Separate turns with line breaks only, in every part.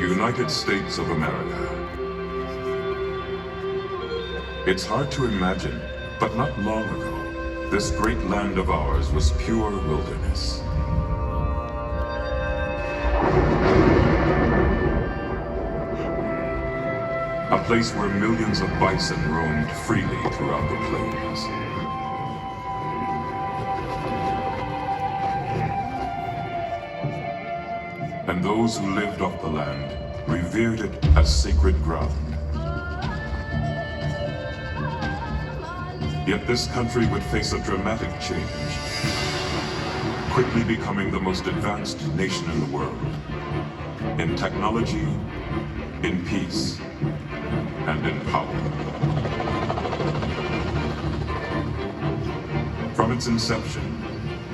United States of America. It's hard to imagine, but not long ago, this great land of ours was pure wilderness. A place where millions of bison roamed freely throughout the plains. And those who lived off the land revered it as sacred ground. Yet this country would face a dramatic change, quickly becoming the most advanced nation in the world, in technology, in peace, and in power. From its inception,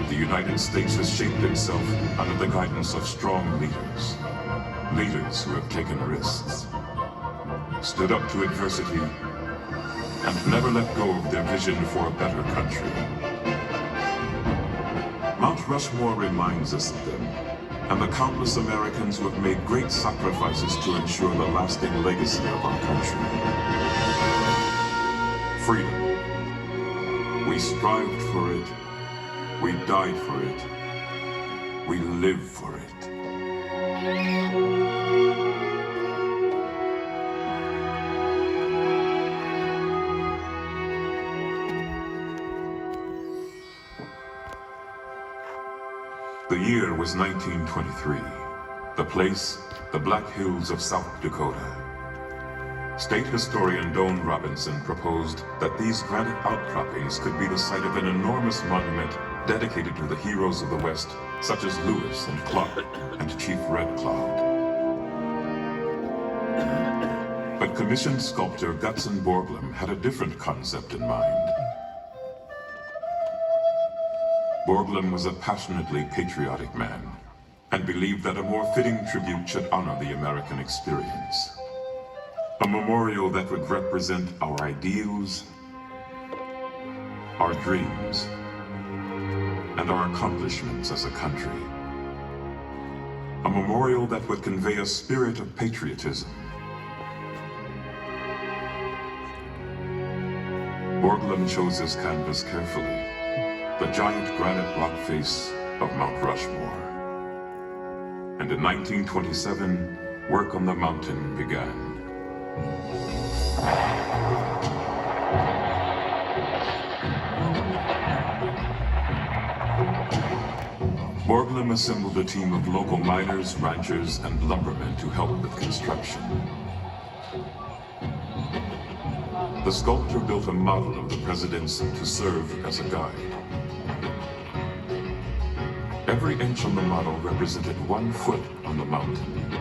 the United States has shaped itself under the guidance of strong leaders. Leaders who have taken risks, stood up to adversity, and never let go of their vision for a better country. Mount Rushmore reminds us of them, and the countless Americans who have made great sacrifices to ensure the lasting legacy of our country. Freedom. We strived for it. We died for it. We live for it. The year was 1923. The place, the Black Hills of South Dakota. State historian Doane Robinson proposed that these granite outcroppings could be the site of an enormous monument dedicated to the heroes of the West, such as Lewis and Clark and Chief Red Cloud. But commissioned sculptor Gutzon Borglum had a different concept in mind. Borglum was a passionately patriotic man, and believed that a more fitting tribute should honor the American experience. A memorial that would represent our ideals, our dreams, and our accomplishments as a country. A memorial that would convey a spirit of patriotism. Borglum chose his canvas carefully, the giant granite rock face of Mount Rushmore. And in 1927, work on the mountain began. Borglum assembled a team of local miners, ranchers, and lumbermen to help with construction. The sculptor built a model of the presidents to serve as a guide. Every inch on the model represented 1 foot on the mountain.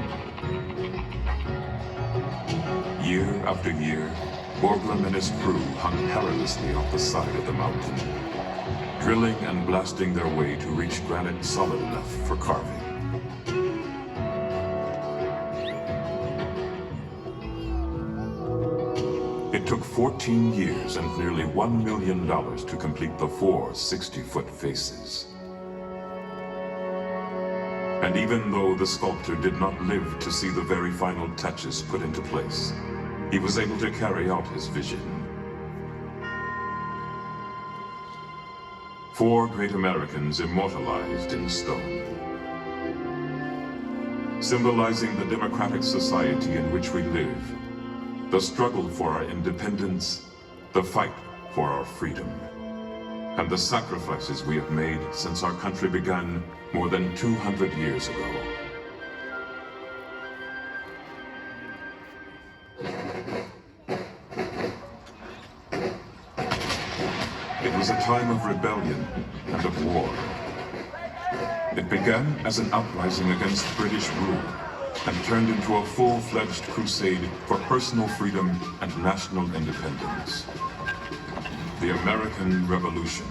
Year after year, Borglum and his crew hung perilously off the side of the mountain, drilling and blasting their way to reach granite solid enough for carving. It took 14 years and nearly $1 million to complete the 4 60-foot faces. And even though the sculptor did not live to see the very final touches put into place, he was able to carry out his vision. 4 great Americans immortalized in stone, symbolizing the democratic society in which we live, the struggle for our independence, the fight for our freedom, and the sacrifices we have made since our country began more than 200 years ago. It was a time of rebellion and of war. It began as an uprising against British rule and turned into a full-fledged crusade for personal freedom and national independence. The American Revolution.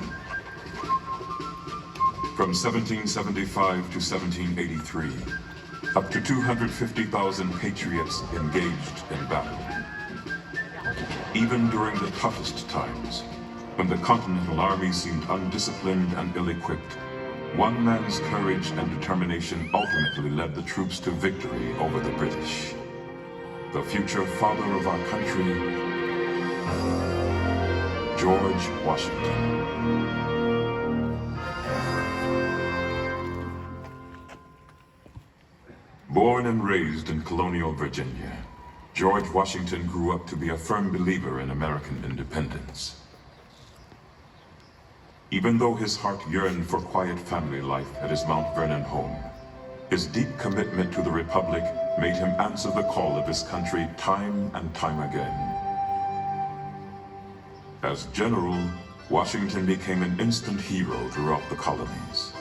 From 1775 to 1783, up to 250,000 patriots engaged in battle. Even during the toughest times, when the Continental Army seemed undisciplined and ill-equipped, One man's courage and determination ultimately led the troops to victory over the British. The future father of our country, George Washington. Born and raised in colonial Virginia, George Washington grew up to be a firm believer in American independence. Even though his heart yearned for quiet family life at his Mount Vernon home, his deep commitment to the Republic made him answer the call of his country time and time again. As general, Washington became an instant hero throughout the colonies.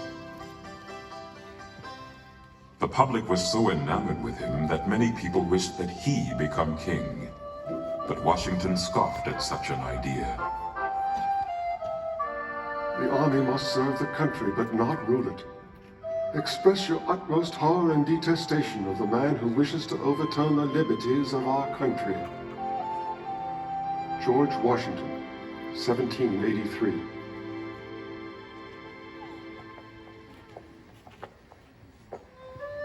The public was so enamored with him that many people wished that he become king. But Washington scoffed at such an idea.
The army must serve the country, but not rule it. Express your utmost horror and detestation of the man who wishes to overturn the liberties of our country. George Washington, 1783.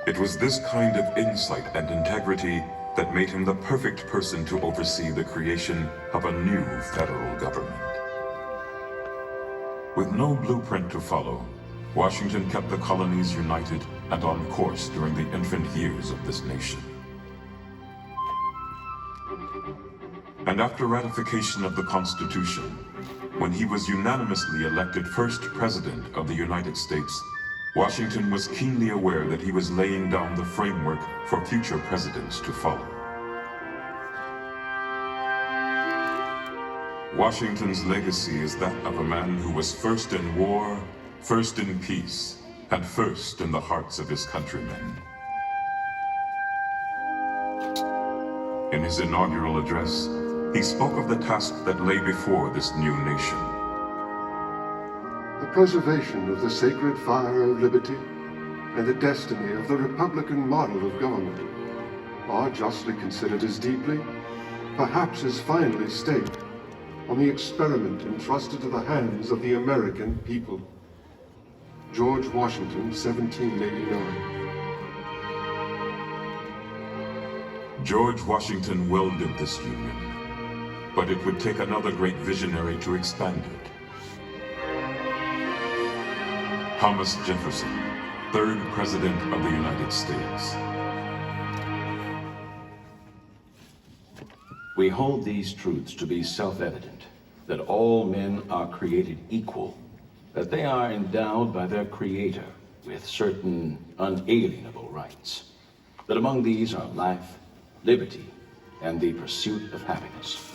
It was this kind of insight and integrity that made him the perfect person to oversee the creation of a new federal government. With no blueprint to follow, Washington kept the colonies united and on course during the infant years of this nation. And after ratification of the Constitution, when he was unanimously elected first President of the United States, Washington was keenly aware that he was laying down the framework for future presidents to follow. Washington's legacy is that of a man who was first in war, first in peace, and first in the hearts of his countrymen. In his inaugural address, he spoke of the task that lay before this new nation.
The preservation of the sacred fire of liberty and the destiny of the Republican model of government are justly considered as deeply, perhaps as finely staked, on the experiment entrusted to the hands of the American people. George Washington, 1789.
George Washington welded this union, but it would take another great visionary to expand it. Thomas Jefferson, third President of the United States.
We hold these truths to be self-evident, that all men are created equal, that they are endowed by their Creator with certain unalienable rights, that among these are life, liberty, and the pursuit of happiness.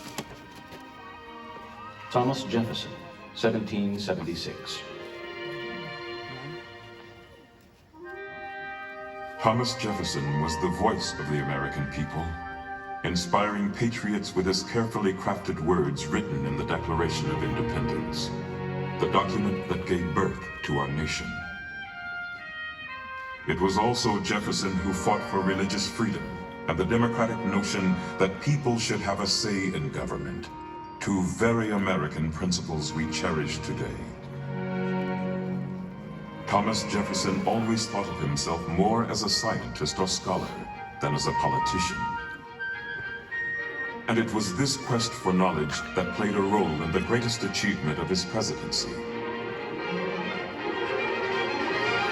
Thomas Jefferson, 1776.
Thomas Jefferson was the voice of the American people, inspiring patriots with his carefully crafted words written in the Declaration of Independence, the document that gave birth to our nation. It was also Jefferson who fought for religious freedom and the democratic notion that people should have a say in government, two very American principles we cherish today. Thomas Jefferson always thought of himself more as a scientist or scholar than as a politician. And it was this quest for knowledge that played a role in the greatest achievement of his presidency.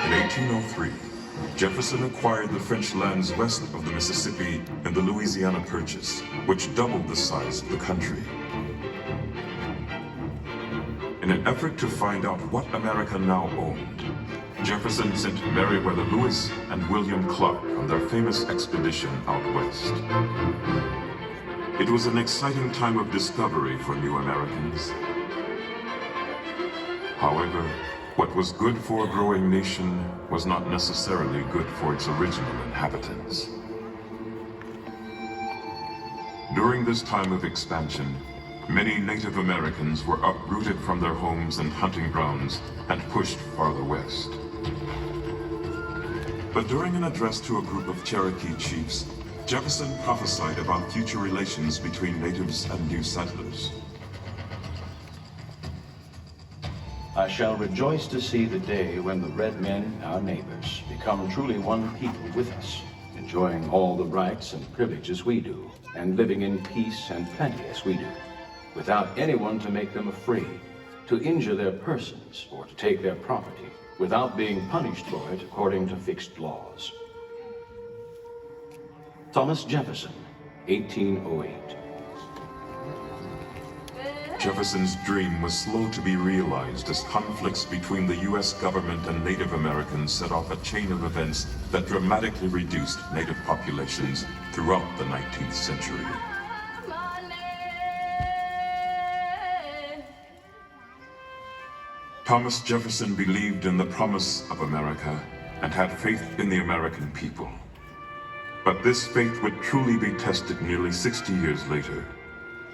In 1803, Jefferson acquired the French lands west of the Mississippi in the Louisiana Purchase, which doubled the size of the country. In an effort to find out what America now owned, Jefferson sent Meriwether Lewis and William Clark on their famous expedition out west. It was an exciting time of discovery for new Americans. However, what was good for a growing nation was not necessarily good for its original inhabitants. During this time of expansion, many Native Americans were uprooted from their homes and hunting grounds and pushed farther west. But during an address to a group of Cherokee chiefs, Jefferson prophesied about future relations between natives and new settlers.
I shall rejoice to see the day when the red men, our neighbors, become truly one people with us, enjoying all the rights and privileges we do, and living in peace and plenty as we do, without anyone to make them afraid, to injure their persons, or to take their property, without being punished for it according to fixed laws. Thomas Jefferson, 1808.
Jefferson's dream was slow to be realized as conflicts between the U.S. government and Native Americans set off a chain of events that dramatically reduced Native populations throughout the 19th century. Thomas Jefferson believed in the promise of America and had faith in the American people. But this faith would truly be tested nearly 60 years later,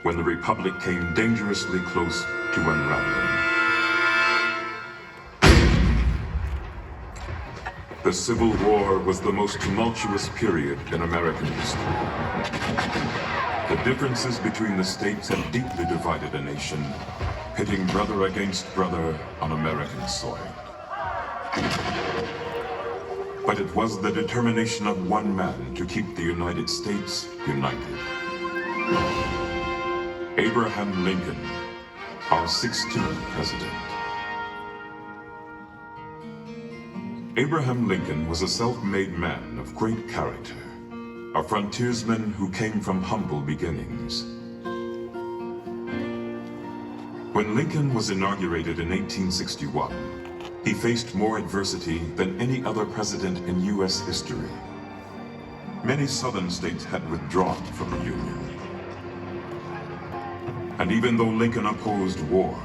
when the Republic came dangerously close to unraveling. The Civil War was the most tumultuous period in American history. The differences between the states had deeply divided a nation, pitting brother against brother on American soil. But it was the determination of one man to keep the United States united. Abraham Lincoln, our 16th president. Abraham Lincoln was a self-made man of great character, a frontiersman who came from humble beginnings. When Lincoln was inaugurated in 1861, he faced more adversity than any other president in U.S. history. Many southern states had withdrawn from the Union. And even though Lincoln opposed war,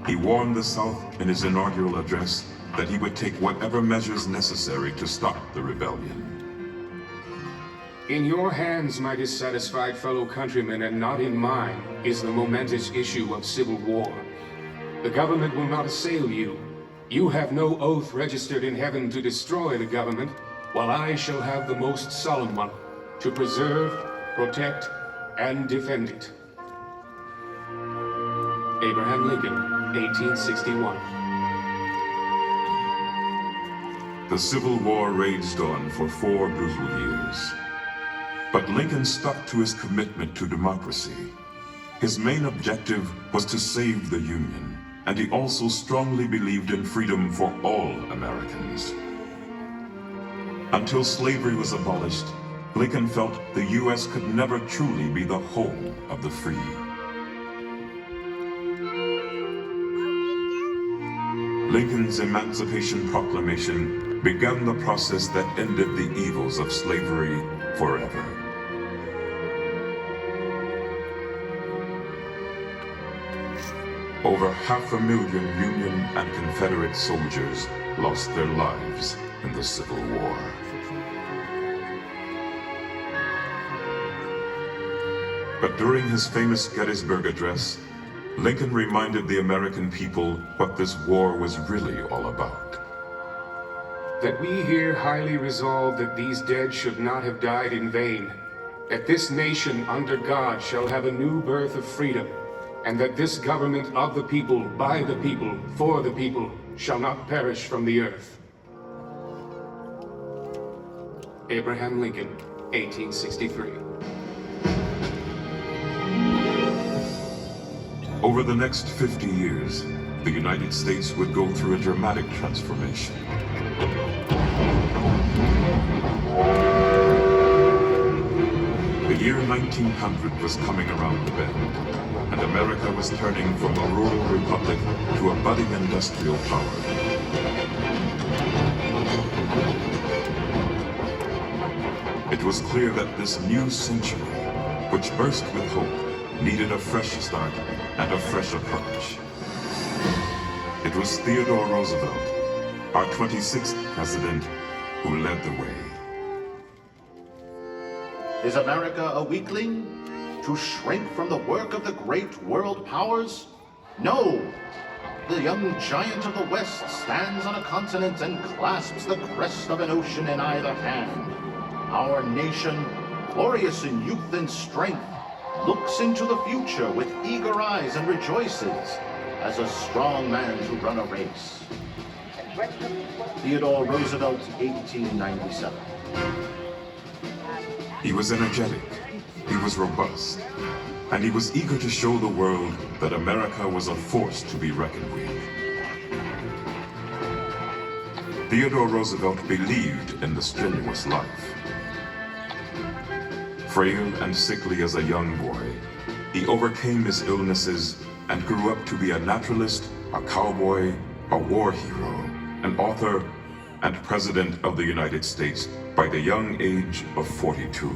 he warned the South in his inaugural address that he would take whatever measures necessary to stop the rebellion.
In your hands, my dissatisfied fellow countrymen, and not in mine, is the momentous issue of civil war. The government will not assail you. You have no oath registered in heaven to destroy the government, while I shall have the most solemn one, to preserve, protect, and defend it. Abraham Lincoln, 1861.
The Civil War raged on for 4 brutal years. But Lincoln stuck to his commitment to democracy. His main objective was to save the Union, and he also strongly believed in freedom for all Americans. Until slavery was abolished, Lincoln felt the U.S. could never truly be the home of the free. Lincoln's Emancipation Proclamation began the process that ended the evils of slavery forever. Over 500,000 Union and Confederate soldiers lost their lives in the Civil War. But during his famous Gettysburg Address, Lincoln reminded the American people what this war was really all about.
That we here highly resolve that these dead should not have died in vain, that this nation under God shall have a new birth of freedom, and that this government of the people, by the people, for the people, shall not perish from the earth. Abraham Lincoln, 1863.
Over the next 50 years, the United States would go through a dramatic transformation. The year 1900 was coming around the bend, and America was turning from a rural republic to a budding industrial power. It was clear that this new century, which burst with hope, needed a fresh start and a fresh approach. It was Theodore Roosevelt, our 26th president, who led the way.
Is America a weakling? To shrink from the work of the great world powers? No! The young giant of the West stands on a continent and clasps the crest of an ocean in either hand. Our nation, glorious in youth and strength, looks into the future with eager eyes and rejoices. as a strong man to run a race. Theodore Roosevelt, 1897.
He was energetic, he was robust, and he was eager to show the world that America was a force to be reckoned with. Theodore Roosevelt believed in the strenuous life. Frail and sickly as a young boy, he overcame his illnesses and grew up to be a naturalist, a cowboy, a war hero, an author, and President of the United States by the young age of 42.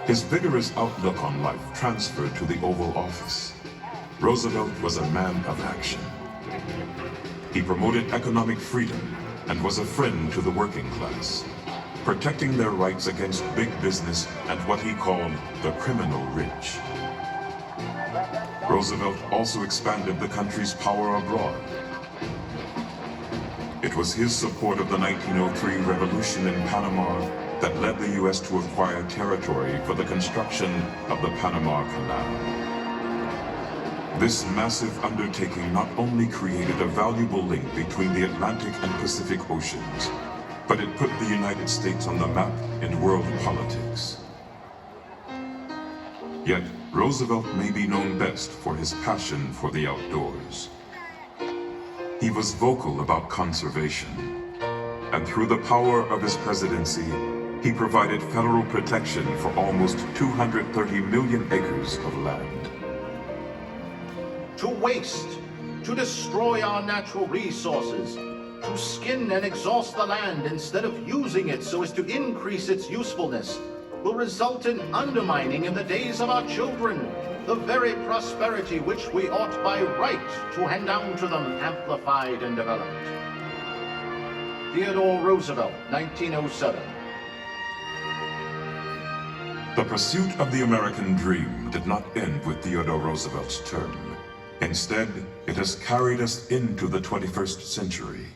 His vigorous outlook on life transferred to the Oval Office. Roosevelt was a man of action. He promoted economic freedom and was a friend to the working class, protecting their rights against big business and what he called the criminal rich. Roosevelt also expanded the country's power abroad. It was his support of the 1903 revolution in Panama that led the U.S. to acquire territory for the construction of the Panama Canal. This massive undertaking not only created a valuable link between the Atlantic and Pacific Oceans, but it put the United States on the map in world politics. Yet, Roosevelt may be known best for his passion for the outdoors. He was vocal about conservation, and through the power of his presidency, he provided federal protection for almost 230 million acres of land.
To waste, to destroy our natural resources, to skin and exhaust the land instead of using it so as to increase its usefulness, will result in undermining in the days of our children the very prosperity which we ought by right to hand down to them amplified and developed. Theodore Roosevelt, 1907.
The pursuit of the American dream did not end with Theodore Roosevelt's term. Instead, it has carried us into the 21st century.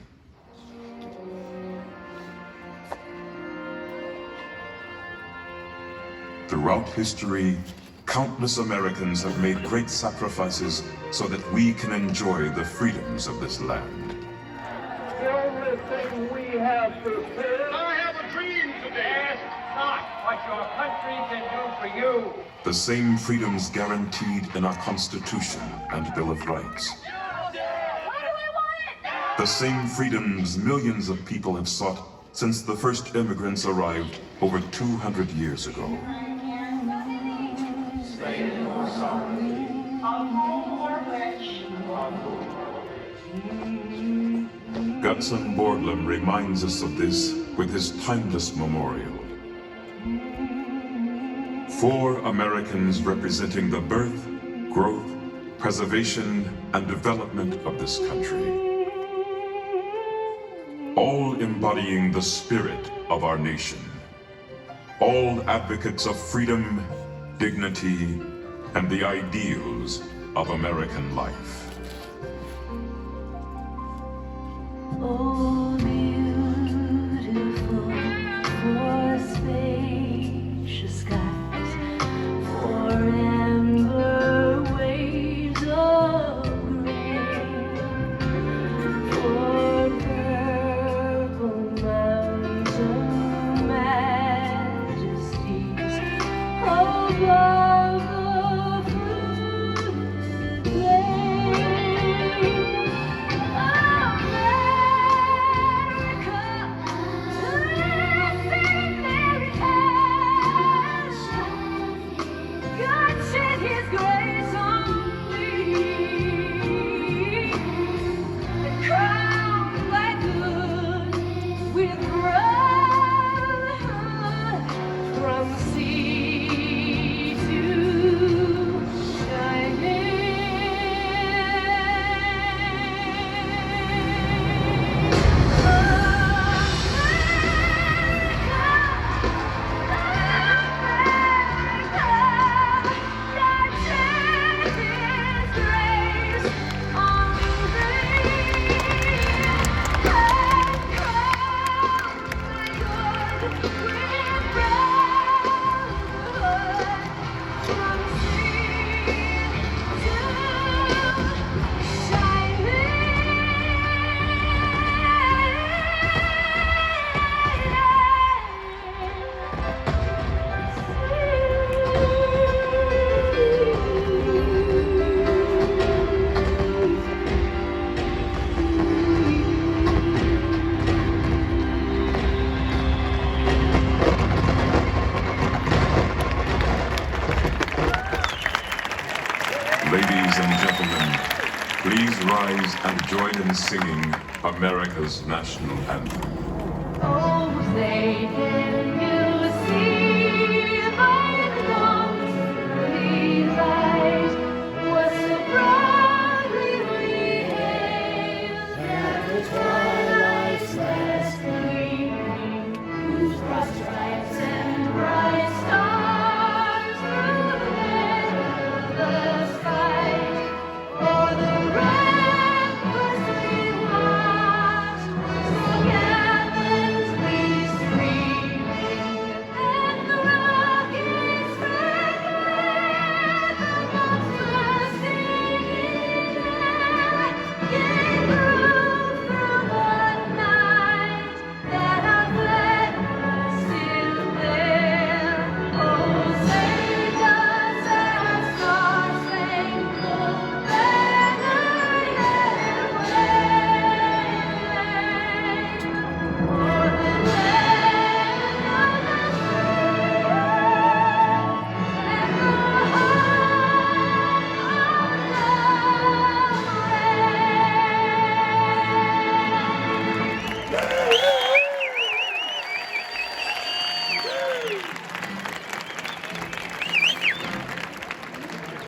Throughout history, countless Americans have made great sacrifices so that we can enjoy the freedoms of this land.
The only thing we have to fear.
I have a dream today.
Ask not what your country can do for you.
The same freedoms guaranteed in our Constitution and Bill of Rights. The same freedoms millions of people have sought since the first immigrants arrived over 200 years ago. Gutzon Borglum reminds us of this with his timeless memorial. 4 Americans representing the birth, growth, preservation, and development of this country. All embodying the spirit of our nation. All advocates of freedom, dignity, and the ideals of American life.
Oh, beautiful for spacious skies, for amber waves of grain, for purple mountain majesties above the fruited plain.
Ladies and gentlemen, please rise and join in singing America's national anthem.
Oh, say,